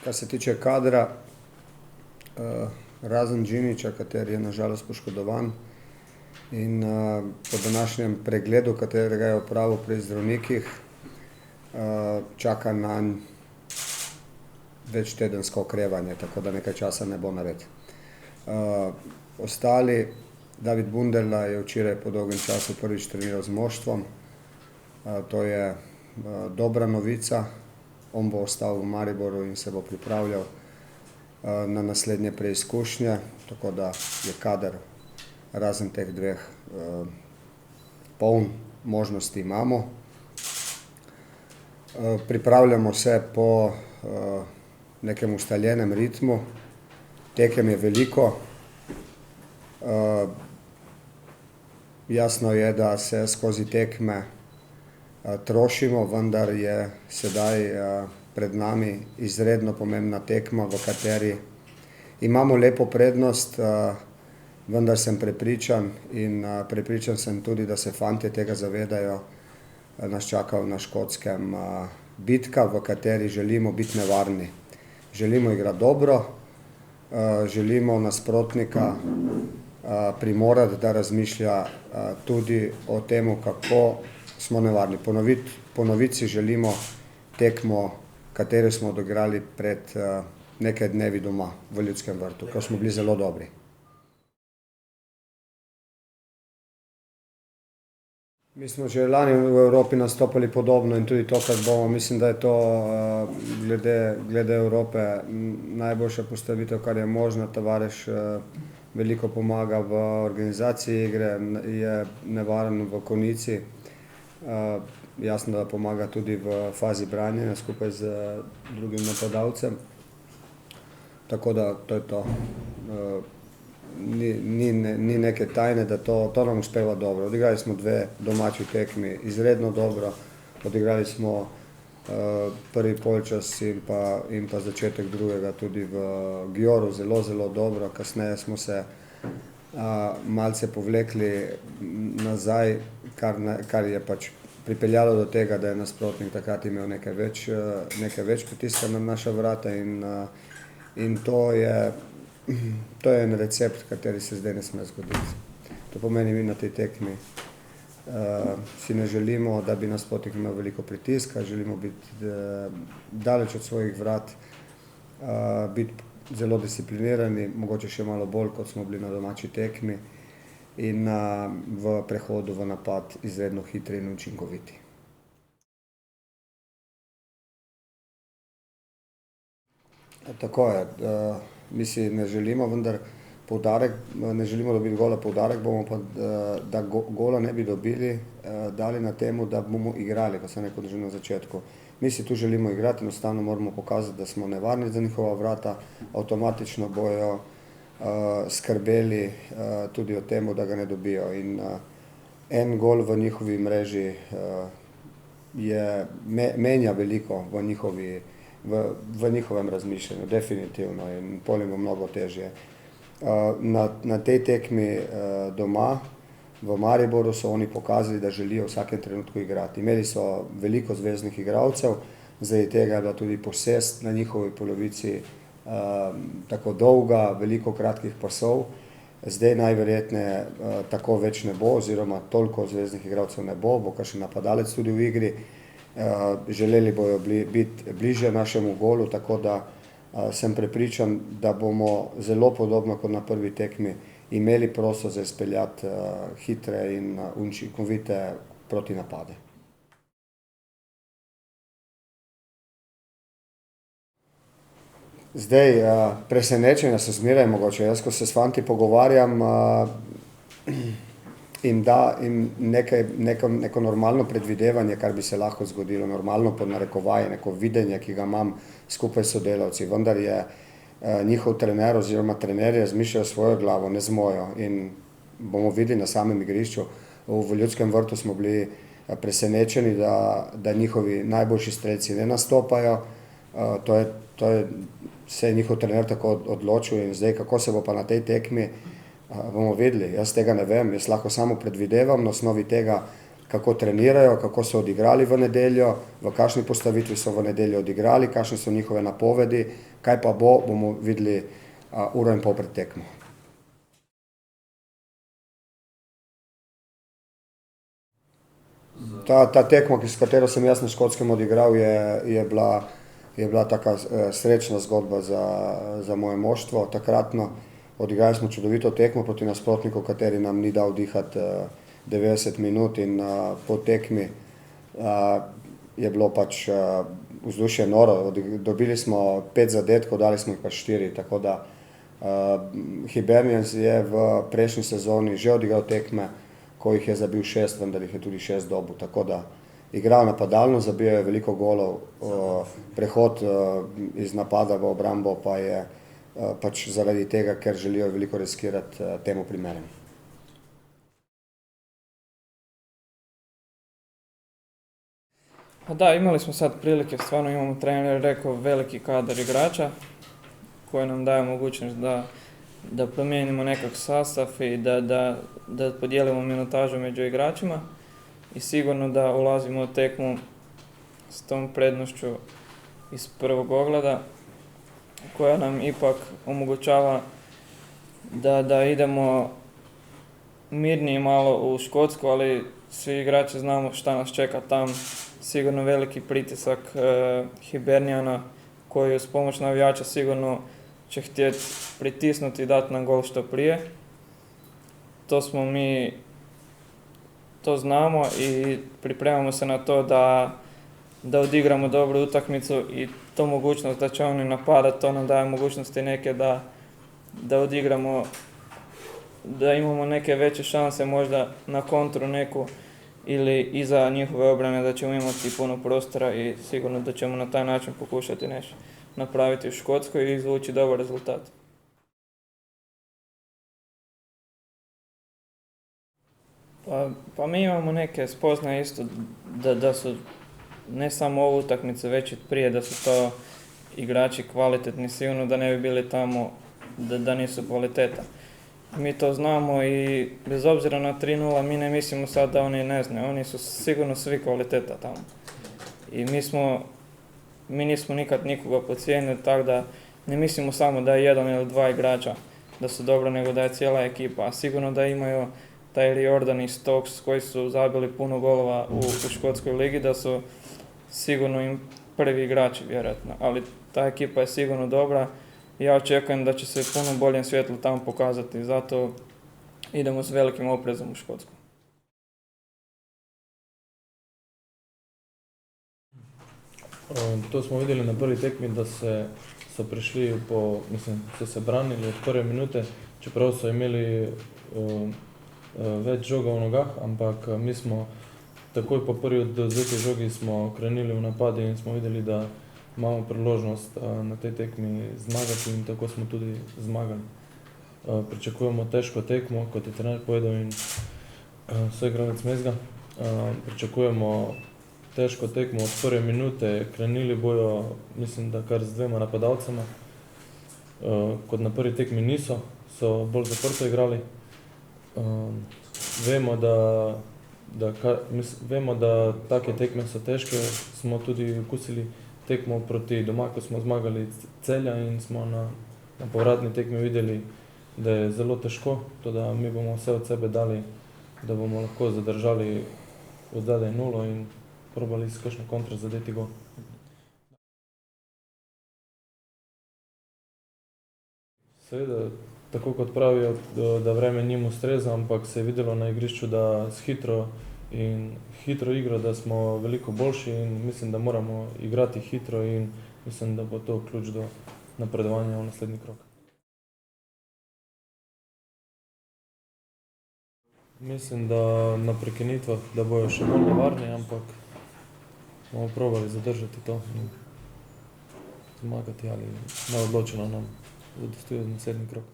Kar se tiče kadra, razen Džinića, kateri je na žalost poškodovan, in po današnjem pregledu, katerega je opravil pri zdravnikih, čaka nanj večtedensko okrevanje, tako da nekaj časa ne bo nared. Ostali, David Bunderla je včeraj po dolgem času prvič treniral z moštvom. To je dobra novica. On bo ostal v Mariboru in se bo pripravljal na naslednje preizkušnje, tako da je kader razen teh dveh poln, možnosti imamo. Pripravljamo se po nekem ustaljenem ritmu, tekem je veliko. Jasno je, da se skozi tekme trošimo, vendar je sedaj pred nami izredno pomembna tekma, v kateri imamo lepo prednost, vendar sem prepričan in prepričan sem tudi, da se fantje tega zavedajo, nas čaka na Škotskem bitka, v kateri želimo biti nevarni. Želimo igrati dobro, želimo nasprotnika primorati, da razmišlja tudi o tem, kako smo nevarni. Ponoviti si želimo tekmo, katero smo odigrali pred nekaj dnevi doma v Ljudskem vrtu, ko smo bili zelo dobri. Mi smo že lani v Evropi nastopali podobno in tudi tokrat bomo. Mislim, da je to glede Evrope najboljša postavitev, kar je možna. Tavares veliko pomaga v organizaciji igre, je nevaren v konici. Jasno, da pomaga tudi v fazi branjenja skupaj z drugim napadalcem. Tako da to je to. Ni neke tajne, da to nam uspeva dobro. Odigrali smo dve domači tekmi izredno dobro. Odigrali smo prvi polčas in pa začetek drugega tudi v Gjoru zelo, zelo dobro. Kasneje smo se malce povlekli nazaj, kar je pač pripeljalo do tega, da je nasprotnik takrat imel nekaj več pritiska na naša vrata in to je en recept, kateri se zdaj ne sme zgoditi. To pomeni, mi na tej tekmi si ne želimo, da bi nasprotnik imel veliko pritiska, želimo biti daleč od svojih vrat, biti zelo disciplinirani, mogoče še malo bolj, kot smo bili na domači tekmi, in v prehodu v napad izredno hitri in učinkoviti. Tako je. Mi si ne želimo, vendar poudarek, ne želimo dobiti gola, poudarek bomo pa, da gola ne bi dobili, dali na temu, da bomo igrali, kot sem rekel že na začetku. Mi si tu želimo igrati, enostavno moramo pokazati, da smo nevarni za njihova vrata, avtomatično bojo skrbeli tudi o tem, da ga ne dobijo. In en gol v njihovi mreži menja veliko v njihovem razmišljanju, definitivno, in potem bo mnogo težje. Na tej tekmi doma v Mariboru so oni pokazali, da želijo v vsakem trenutku igrati. Imeli so veliko zveznih igralcev, zaradi tega je bila tudi posest na njihovi polovici tako dolga, veliko kratkih pasov. Zdaj najverjetneje tako več ne bo, oziroma toliko zveznih igralcev ne bo, bo kakšen napadalec tudi v igri. Želeli bojo biti bliže našemu golu, tako da sem prepričan, da bomo zelo podobno kot na prvi tekmi imeli prostor za izpeljati hitre in učinkovite protinapade. Zdaj, presenečenja so zmeraj mogoče. Jaz, ko se s fanti pogovarjam, jim neko normalno predvidevanje, kar bi se lahko zgodilo, normalno pod narekovaji, neko videnje, ki ga imam skupaj s sodelavci, vendar je njihov trener oziroma trenerji razmišljajo svojo glavo, ne z mojo, in bomo videli na samem igrišču. V Ljudskem vrtu smo bili presenečeni, da njihovi najboljši strelci ne nastopajo. Se je njihov trener tako odločil in zdaj, kako se bo pa na tej tekmi, bomo videli. Jaz tega ne vem, jaz lahko samo predvidevam na osnovi tega, kako trenirajo, kako so odigrali v nedeljo, v kakšni postavitvi so v nedeljo odigrali, kakšne so njihove napovedi, kaj pa bo, bomo videli uro in pol pred tekmo. Ta tekma, s katero sem jaz na Škotskem odigral, je bila taka srečna zgodba za moje moštvo takratno. Odigrali smo čudovito tekmo proti nasprotniku, kateri nam ni dal dihati 90 minut in po tekmi je bilo pač vzdušje noro. Dobili smo 5 zadetkov, dali smo jih pa 4, tako da Hibernians je v prejšnji sezoni že odigral tekme, ko jih je zabil 6, vendar jih je tudi 6 dobil, tako da igrajo napadalno, zabijajo veliko golov, prehod iz napada v obrambo pa je pač zaradi tega, ker želijo veliko riskirati, temu primeren. Da, imali smo sad prilike, stvarno imamo, trener rekao, veliki kadar igrača koji nam daje mogućnost da promijenimo nekak sastav i da podijelimo minutažu među igračima i sigurno da ulazimo u tekmu s tom prednošću iz prvog ogleda koja nam ipak omogućava da idemo mirnije malo u Škotsku, ali svi igrači znamo šta nas čeka tam. Sigurno veliki pritisak Hibernijana koji uz pomoć navijača sigurno će htjeti pritisnuti i dati nam gol što prije. To znamo i pripremamo se na to da odigramo dobru utakmicu i to mogućnost da će oni napadati, to nam daje mogućnosti neke da odigramo, da imamo neke veće šanse možda na kontru neku ili iza njihove obrane da ćemo imati puno prostora i sigurno da ćemo na taj način pokušati nešto napraviti u Škotskoj i izvući dobar rezultat. Pa mi imamo neke spoznaje isto da su ne samo ovu utakmicu, već i prije da su to igrači kvalitetni, sigurno da ne bi bili tamo da nisu kvaliteta. Mi to znamo i bez obzira na 3:0 mi ne mislimo sad da oni ne znaju, oni su sigurno svi kvaliteta tamo. I mi nismo nikad nikoga podcijenili, tako da ne mislimo samo da je jedan ili dva igrača da su dobro, nego da je cijela ekipa. A sigurno da imaju taj Riordan i Stokes koji su zabili puno golova u Škotskoj ligi, da su sigurno im prvi igrači vjerojatno. Ali ta ekipa je sigurno dobra i ja očekujem da će se puno boljem svjetlu tamo pokazati. Zato idemo s velikim oprezom u Škotsku. To smo vidjeli na prvi tekmi, da so prišli so se branili od prve minute, čeprav so imeli več žoga v nogah, ampak mi smo takoj po prvi odvzeti žogi smo krenili v napad in smo videli, da imamo priložnost na tej tekmi zmagati in tako smo tudi zmagali. Pričakujemo težko tekmo, kot je trener povedal in soigralec Mezga. Pričakujemo težko tekmo od prve minute, krenili bojo, mislim, da kar z 2 napadalcema. Kot na prvi tekmi niso, so bolj zaprto igrali. Vemo, da take tekme so težke, smo tudi okusili tekmo proti doma, ko smo zmagali Celja in smo na povratni tekmi videli, da je zelo težko, da mi bomo vse od sebe dali, da bomo lahko zadržali od zadaj 0 in probali s kakšno kontra zadeti gol. Seveda, tako kot pravijo, da vreme njim ustreza, ampak se je videlo na igrišču, da s hitro igro, da smo veliko boljši in mislim, da moramo igrati hitro in mislim, da bo to ključ do napredovanja v naslednji krog. Mislim, da na prekinitvah, da bojo še bolj nevarni, ampak bomo probali zadržati to in zmagati ali neodločeno nam zadostuje naslednji krog.